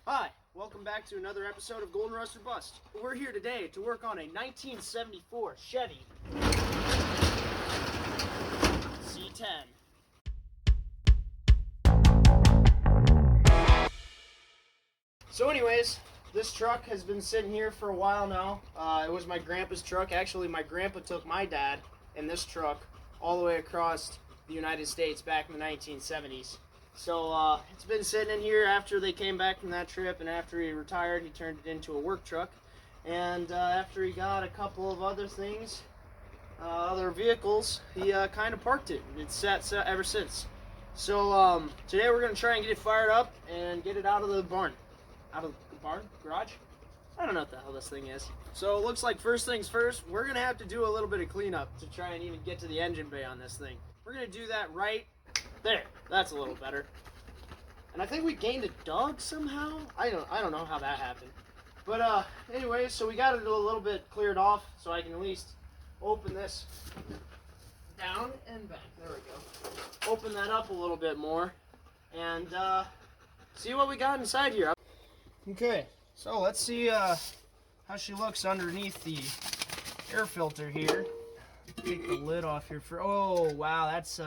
Hi, welcome back to another episode of Golden Rust or Bust. We're here today to work on a 1974 Chevy c10. So anyways, this truck has been sitting here for a while now. It was my grandpa's truck. Actually, my grandpa took my dad in this truck all the way across the United States back in the 1970s. So it's been sitting in here after they came back from that trip, and after he retired, he turned it into a work truck. And after he got a couple of other things, other vehicles, he kind of parked it. It's sat ever since. So today we're going to try and get it fired up and get it out of the barn. Out of the barn? Garage? I don't know what the hell this thing is. So it looks like first things first, we're going to have to do a little bit of cleanup to try and even get to the engine bay on this thing. We're going to do that right there. That's a little better. And I think we gained a dog somehow. I don't know how that happened. But anyways, so we got it a little bit cleared off so I can at least open this down and back. There we go. Open that up a little bit more and see what we got inside here. Okay, so let's see how she looks underneath the air filter here. Take the lid off here for, oh wow, that's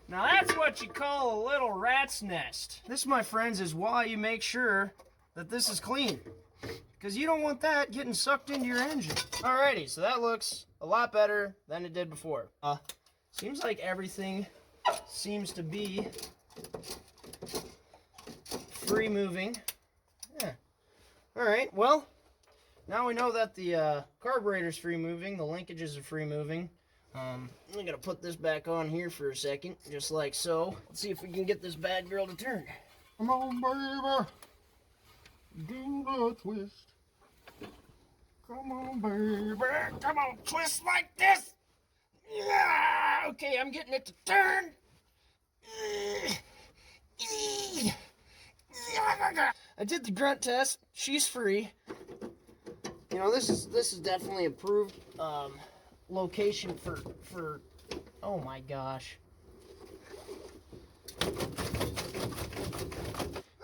now that's what you call a little rat's nest. This, my friends, is why you make sure that this is clean, because you don't want that getting sucked into your engine. Alrighty, so that looks a lot better than it did before. Seems like everything seems to be free moving. Yeah. Alright, well, now we know that the carburetor's free moving, the linkages are free moving. I'm gonna put this back on here for a second, just like so. Let's see if we can get this bad girl to turn. Come on, baby. Do the twist. Come on, baby. Come on, twist like this. Yeah! Okay, I'm getting it to turn. I did the grunt test. She's free. You know, this is definitely approved location for oh my gosh.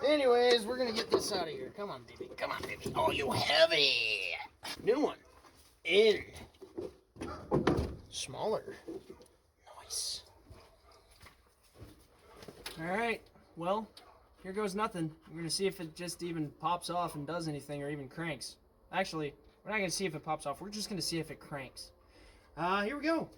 Anyways, we're gonna get this out of here. Come on, baby. Come on, baby. Oh, you heavy. New one. In. Smaller. Nice. Alright, well, here goes nothing. We're gonna see if it just even pops off and does anything or even cranks. Actually, we're not gonna see if it pops off. We're just gonna see if it cranks. Here we go.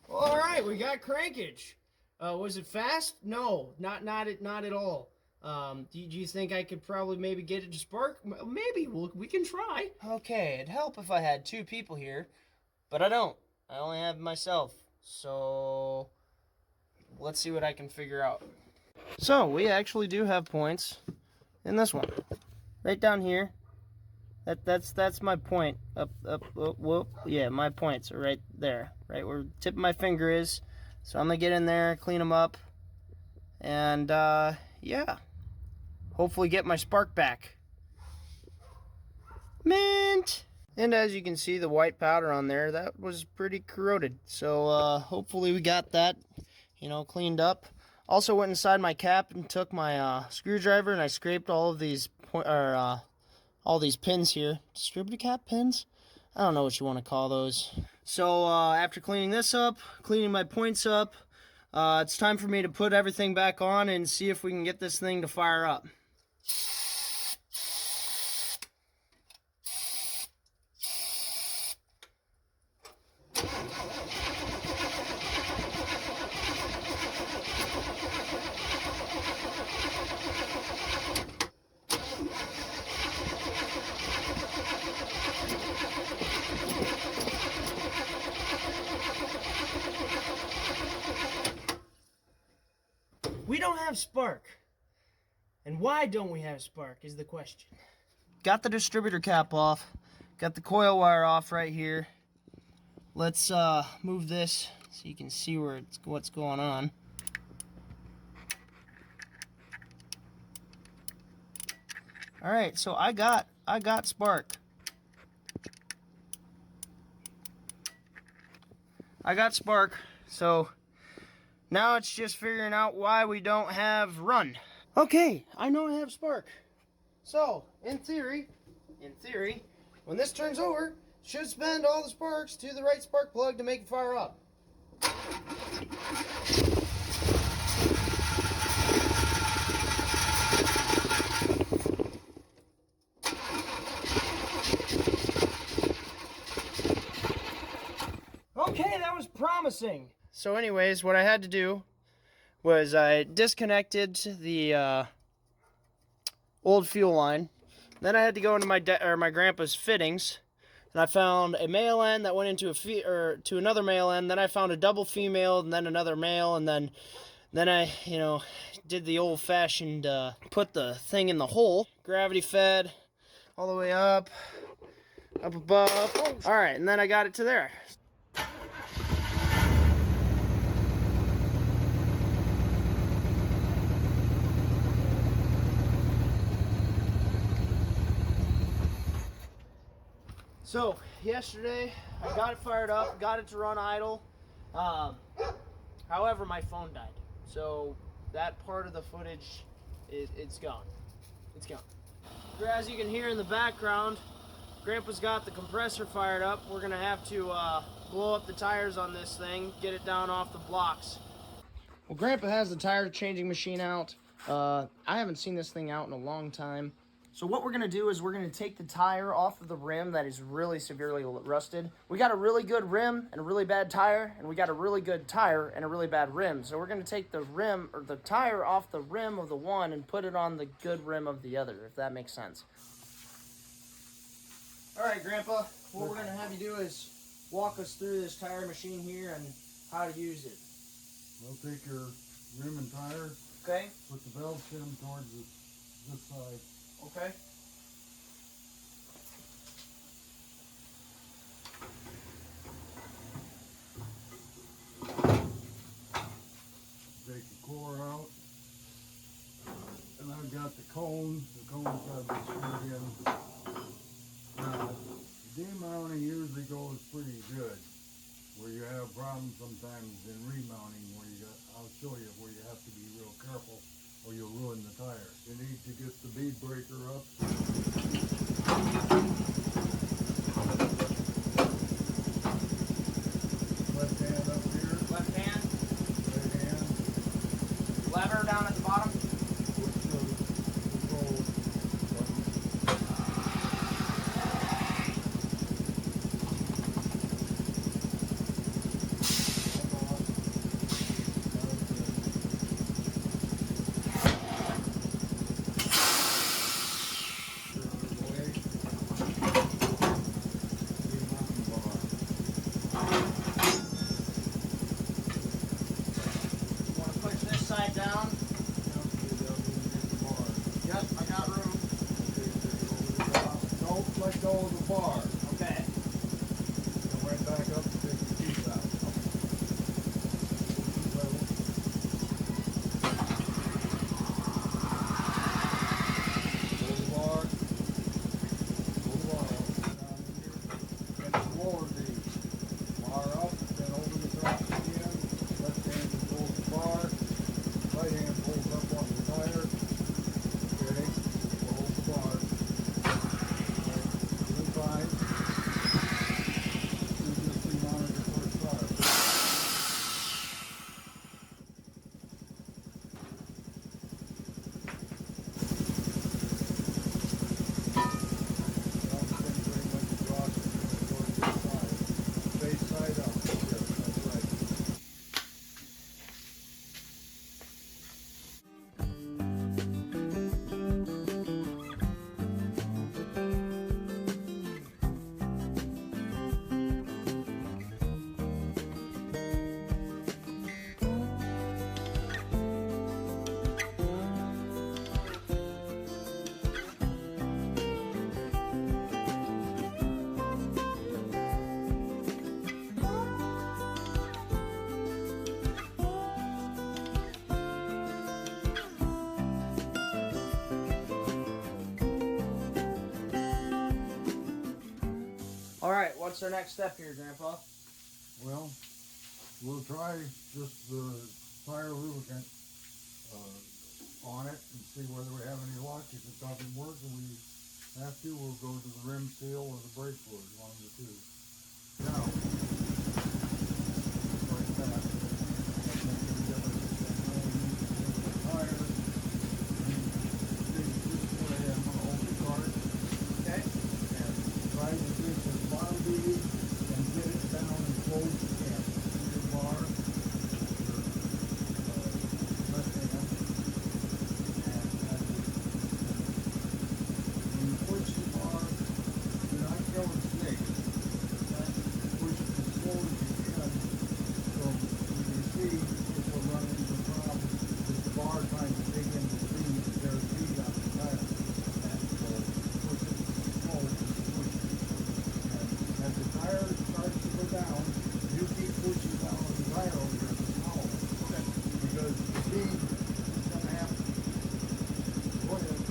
All right, we got crankage. Was it fast? No, not at all. Do you think I could probably maybe get it to spark? Maybe. We can try. Okay, it'd help if I had two people here, but I don't. I only have myself. So let's see what I can figure out. So we actually do have points in this one, right down here. That's my point. Up, whoop. Yeah, my points are right there, right where the tip of my finger is. So I'm gonna get in there, clean them up, and yeah, hopefully get my spark back. Mint. And as you can see, the white powder on there, that was pretty corroded. So hopefully we got that, you know, cleaned up. Also went inside my cap and took my screwdriver and I scraped all of these all these pins here. Distributor cap pins? I don't know what you want to call those. So after cleaning this up, cleaning my points up, it's time for me to put everything back on and see if we can get this thing to fire up. We don't have spark. And why don't we have spark is the question. Got the distributor cap off. Got the coil wire off right here. Let's move this so you can see what's going on. All right, so I got spark. I got spark, so now it's just figuring out why we don't have run. Okay, I know I have spark. So, in theory, when this turns over, should spend all the sparks to the right spark plug to make it fire up. Okay, that was promising. So anyways, what I had to do was I disconnected the old fuel line. Then I had to go into my grandpa's fittings, and I found a male end that went into to another male end. Then I found a double female, and then another male, and then I, did the old-fashioned put the thing in the hole, gravity fed all the way up above. All right, and then I got it to there. So yesterday I got it fired up, got it to run idle. However, my phone died, so that part of the footage, it's gone. It's gone. As you can hear in the background, Grandpa's got the compressor fired up. We're gonna have to blow up the tires on this thing, get it down off the blocks. Well, Grandpa has the tire changing machine out. I haven't seen this thing out in a long time. So what we're gonna do is we're gonna take the tire off of the rim that is really severely rusted. We got a really good rim and a really bad tire, and we got a really good tire and a really bad rim. So we're gonna take the rim, or the tire, off the rim of the one and put it on the good rim of the other, if that makes sense. All right, Grandpa, what we're gonna have you do is walk us through this tire machine here and how to use it. We'll take your rim and tire. Okay. Put the valve stem towards this side. Okay. Take the core out. And I've got the cone. The cone's got to be screwed in. Now, demounting usually goes pretty good. Where you have problems sometimes in remounting, I'll show you where you have to be real careful or you'll ruin the tire. You need to get the bead breaker up. Left hand up here. Left hand. Right hand. Lever down at the bottom. Push the control button. Down. Yep, I got room. Don't let go of the bar. Okay. And right back up and take the teeth out. Pull the bar. Pull the bar out. Down in here. And lower the bar up. Then over the top again. Left hand controls the bar. Right hand pulls up on the tire. Okay. Hold the bar. Right. Doing fine. Previously monitored first tire. Face side up. Yes, that's right. All right, what's our next step here, Grandpa? Well, we'll try just the tire lubricant on it and see whether we have any luck. If it doesn't work and we have to, we'll go to the rim seal or the brake fluid, one of the two. Now, like that. That makes a difference. Tire. This way I'm going to hold the cart. Okay. And try to get the bottom bead and get it down and close the cap. Your bar, your left hand, and that's it. When you push the bar, you're not killing snakes. Push it as slow as you can. So you can see if we're running into a problem with the bar trying to dig into the bead, there's bead on the tire. So push it slow and push it. And as the tire starts to go down, you keep pushing down on the tire over here to swallow it. Okay. Because the bead is going to have to go ahead.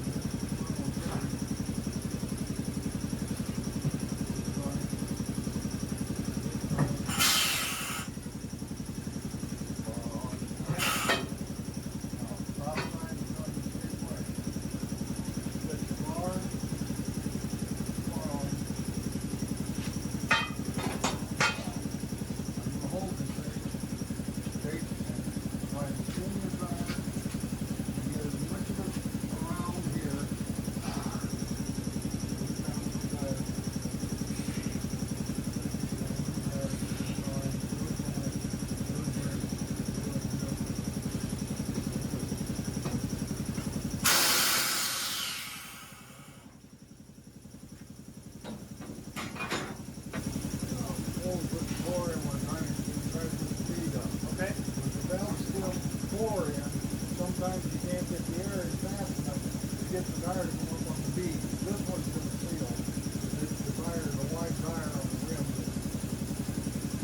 Okay. With the valve still pour in, sometimes you can't get the air in fast enough to get the tire to go up on the bead. This one's going to seal. The tire is a wide tire on the rim.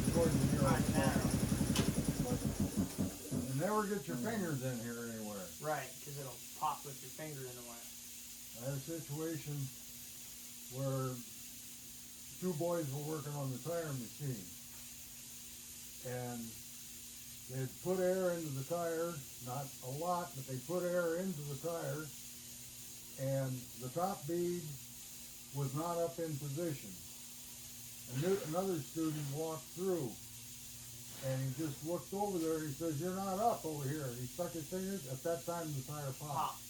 According to your and never get your fingers in here anywhere. Right, because it'll pop with your finger in the way. I had a situation where two boys were working on the tire machine. And they had put air into the tire, not a lot, but they put air into the tire, and the top bead was not up in position. Another student walked through, and he just looked over there, and he says, "You're not up over here." And he stuck his fingers. At that time, the tire popped.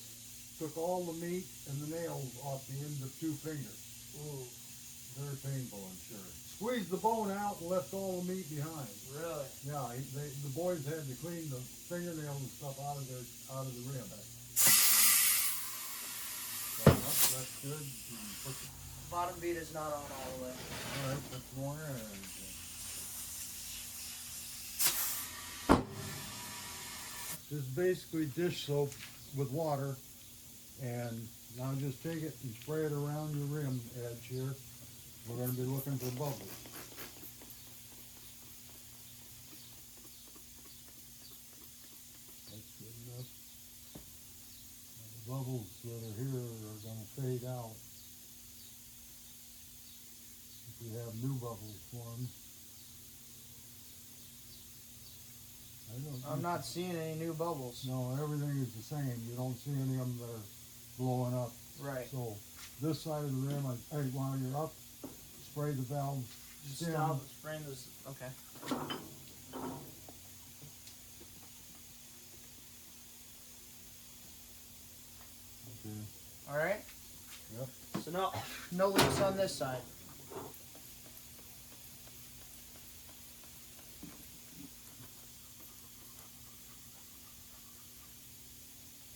Took all the meat and the nails off the end of 2 fingers. Ooh. Very painful, I'm sure. Squeezed the bone out and left all the meat behind. Really? Yeah, the boys had to clean the fingernails and stuff out of the rim. So that's good. You can put the, Bottom bead is not on all the way. all right, put some more in. This is basically dish soap with water, and now just take it and spray it around your rim edge here. We're going to be looking for bubbles. That's good enough. Now the bubbles that are here are going to fade out. If we have new bubbles formed. I'm not seeing any new bubbles. No, everything is the same. You don't see any of them that are blowing up. Right. So this side of the rim, while you're up, spray the valve. Just stop spraying this. Okay. Okay. All right. Yep. So no leaks on this side.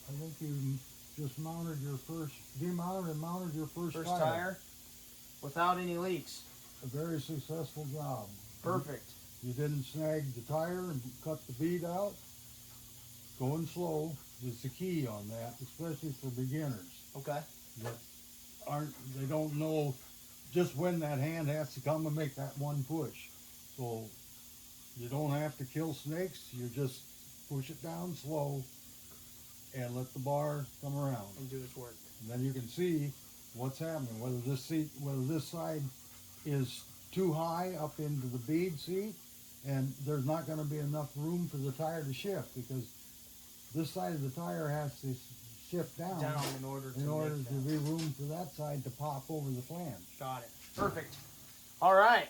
I think you just demounted and mounted your first tire without any leaks. A very successful job. Perfect. You didn't snag the tire and cut the bead out. Going slow is the key on that, especially for beginners Okay. that they don't know just when that hand has to come and make that one push. So you don't have to kill snakes. You just push it down slow and let the bar come around. And do its work. And then you can see what's happening, whether this side is too high up into the bead seat and there's not going to be enough room for the tire to shift, because this side of the tire has to shift down in order to be room for that side to pop over the flange. Got it. Perfect. All right.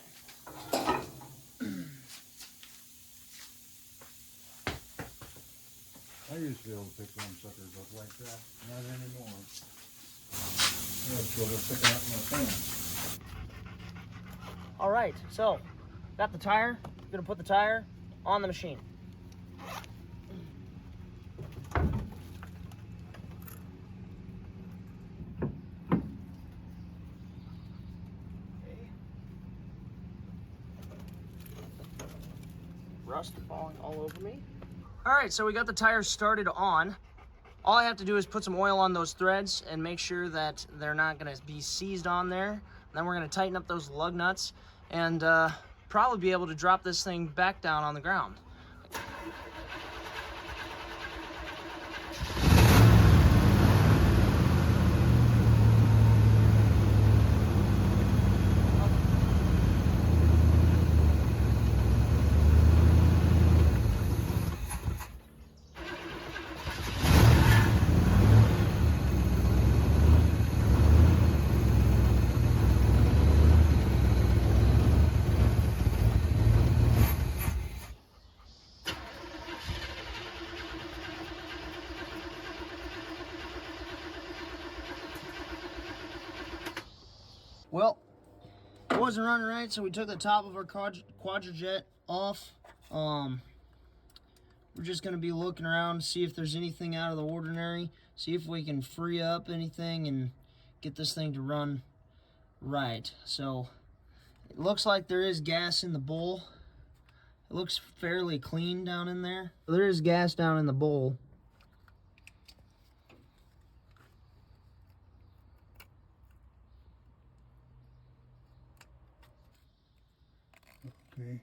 I used to be able to pick them suckers up like that. Not anymore. I have trouble picking up my fans. All right. So, got the tire. Gonna put the tire on the machine. Rust falling all over me. All right, so we got the tires started on. All I have to do is put some oil on those threads and make sure that they're not gonna be seized on there. Then we're gonna tighten up those lug nuts and probably be able to drop this thing back down on the ground. Well, it wasn't running right, so we took the top of our quadrijet off. We're just going to be looking around to see if there's anything out of the ordinary, see if we can free up anything and get this thing to run right. So it looks like there is gas in the bowl. It looks fairly clean down in there. There is gas down in the bowl. Okay.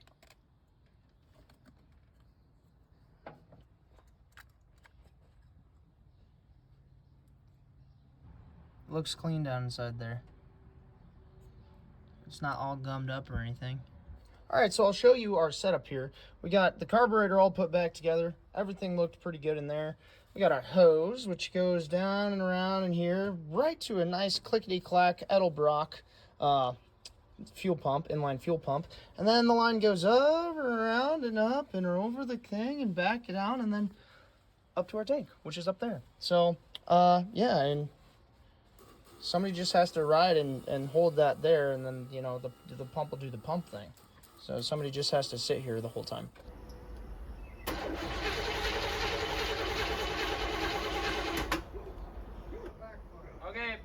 Looks clean down inside there. It's not all gummed up or anything. All right, so I'll show you our setup here. We got the carburetor all put back together. Everything looked pretty good in there. We got our hose, which goes down and around in here, right to a nice clickety-clack Edelbrock fuel pump, inline fuel pump. And then the line goes over and around and up and over the thing and back down and then up to our tank, which is up there. So, yeah, and somebody just has to ride and hold that there, and then, you know, the pump will do the pump thing. So somebody just has to sit here the whole time. Okay.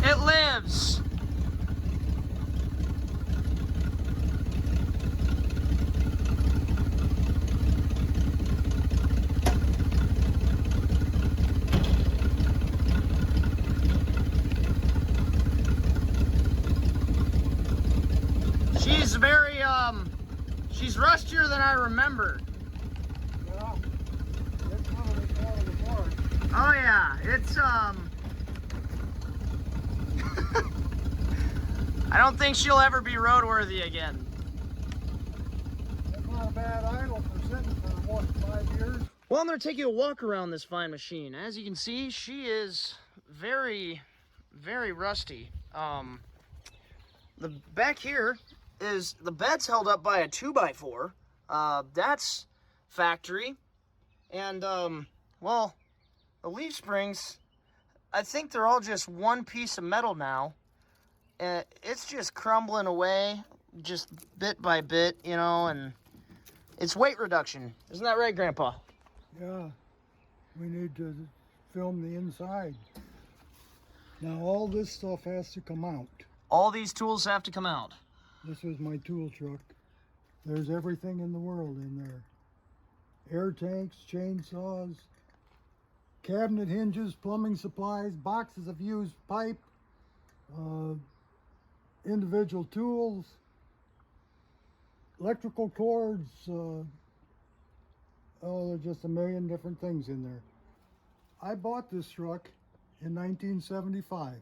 It lives. She's very, she's rustier than I remember. Yeah, it's probably falling apart. Oh yeah, it's, I don't think she'll ever be roadworthy again. That's not a bad had idle for sitting for what, 5 years? Well, I'm going to take you a walk around this fine machine. As you can see, she is very, very rusty. The back here is the bed's held up by a 2x4. That's factory. And, well, the leaf springs, I think they're all just one piece of metal now. And it's just crumbling away, just bit by bit, you know, and it's weight reduction. Isn't that right, Grandpa? Yeah, we need to film the inside. Now all this stuff has to come out. All these tools have to come out. This is my tool truck. There's everything in the world in there. Air tanks, chainsaws, cabinet hinges, plumbing supplies, boxes of used pipe, individual tools, electrical cords, there's just a million different things in there. I bought this truck in 1975.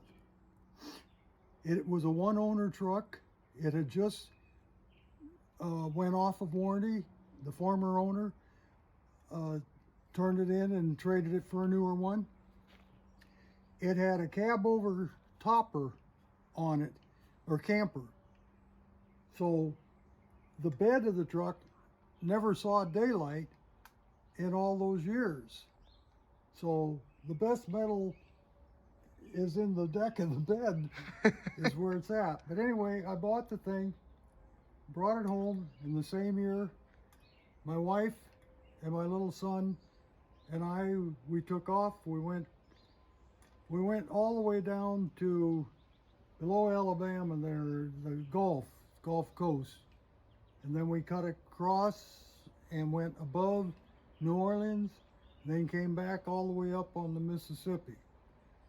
It was a one-owner truck. It had just went off of warranty. The former owner turned it in and traded it for a newer one. It had a cab over topper on it, or camper. So the bed of the truck never saw daylight in all those years. So the best metal is in the deck of the bed is where it's at. But anyway, I bought the thing, brought it home in the same year. My wife and my little son and we took off. We went all the way down to below Alabama there, the Gulf Coast. And then we cut across and went above New Orleans, then came back all the way up on the Mississippi.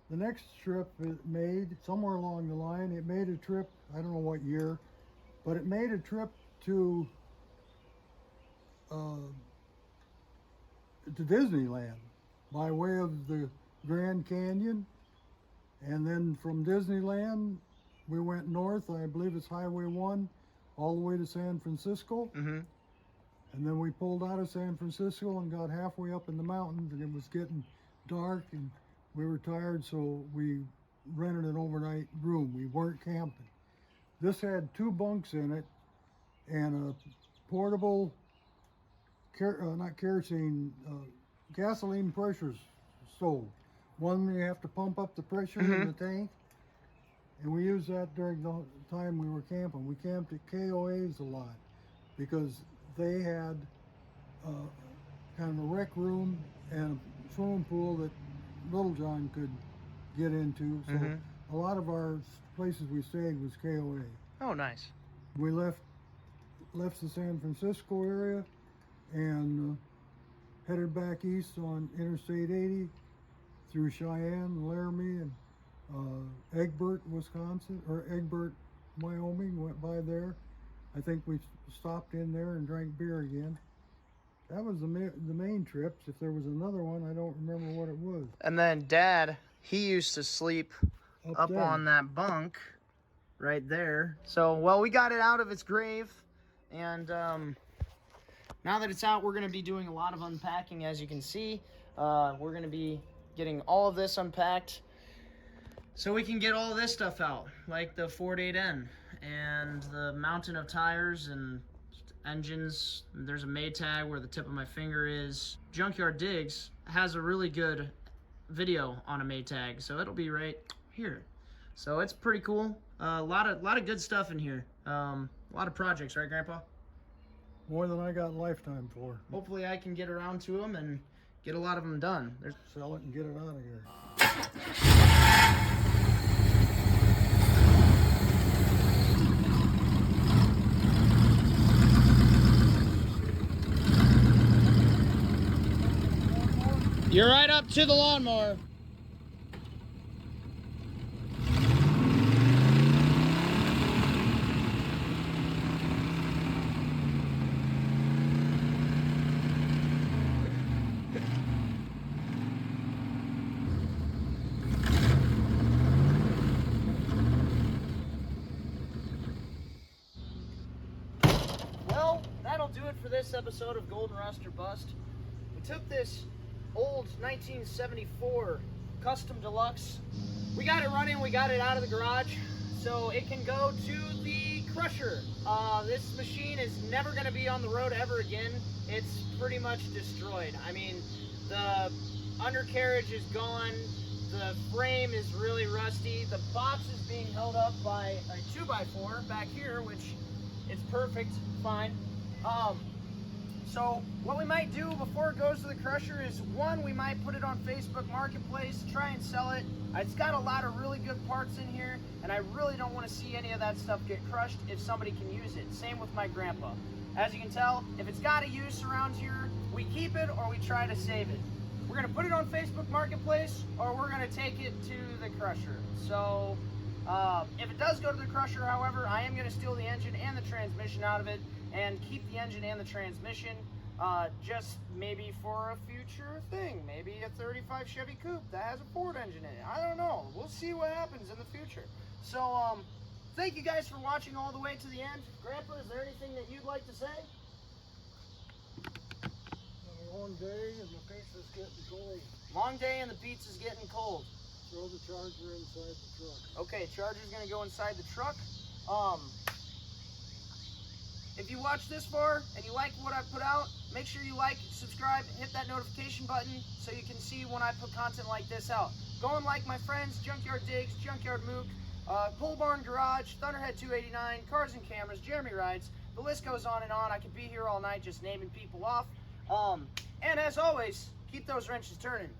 The next trip it made, somewhere along the line, it made a trip, I don't know what year, but it made a trip to Disneyland by way of the Grand Canyon. And then from Disneyland, we went north, I believe it's Highway 1, all the way to San Francisco. Mm-hmm. And then we pulled out of San Francisco and got halfway up in the mountains, and it was getting dark and we were tired, so we rented an overnight room. We weren't camping. This had 2 bunks in it and a portable, not kerosene, gasoline pressure stove. One you have to pump up the pressure in the tank. And we used that during the time we were camping. We camped at KOAs a lot because they had kind of a rec room and a swimming pool that Little John could get into. So a lot of our places we stayed was KOA. Oh, nice. We left the San Francisco area and headed back east on Interstate 80 through Cheyenne, Laramie, and Egbert, Wisconsin, or Egbert, Wyoming, went by there. I think we stopped in there and drank beer again. That was the main trips. If there was another one, I don't remember what it was. And then Dad, he used to sleep up there on that bunk right there. So, well, we got it out of its grave. And now that it's out, we're going to be doing a lot of unpacking, as you can see. We're going to be getting all of this unpacked so we can get all this stuff out, like the Ford 8N and the mountain of tires and engines. There's a Maytag where the tip of my finger is. Junkyard Digs has a really good video on a Maytag, so it'll be right here. So it's pretty cool. A lot of good stuff in here. A lot of projects, right, Grandpa? More than I got lifetime for. Hopefully I can get around to them and get a lot of them done. Sell it and get it out of here. You're right up to the lawnmower. Well, that'll do it it for this episode of Golden Rust or Bust. We took this old 1974 Custom Deluxe. We got it running, we got it out of the garage, so it can go to the crusher. This machine is never going to be on the road ever again. It's pretty much destroyed. I mean, the undercarriage is gone, the frame is really rusty, the box is being held up by a 2x4 back here, which is perfect, fine. So what we might do before it goes to the crusher is, one, we might put it on Facebook Marketplace, try and sell it. It's got a lot of really good parts in here, and I really don't want to see any of that stuff get crushed if somebody can use it. Same with my grandpa. As you can tell, if it's got a use around here, we keep it or we try to save it. We're going to put it on Facebook Marketplace, or we're going to take it to the crusher. So if it does go to the crusher, however, I am going to steal the engine and the transmission out of it and keep the engine and the transmission, just maybe for a future thing. Maybe a 35 Chevy Coupe that has a Ford engine in it. I don't know. We'll see what happens in the future. So thank you guys for watching all the way to the end. Grandpa, is there anything that you'd like to say? Long day and the pizza's getting cold. Long day and the pizza's getting cold. Throw the charger inside the truck. Okay, charger's gonna go inside the truck. If you watch this far and you like what I put out, make sure you like, subscribe, hit that notification button so you can see when I put content like this out. Go and like my friends, Junkyard Digs, Junkyard Mook, Pole Barn Garage, Thunderhead 289, Cars and Cameras, Jeremy Rhydes. The list goes on and on. I could be here all night just naming people off. And as always, keep those wrenches turning.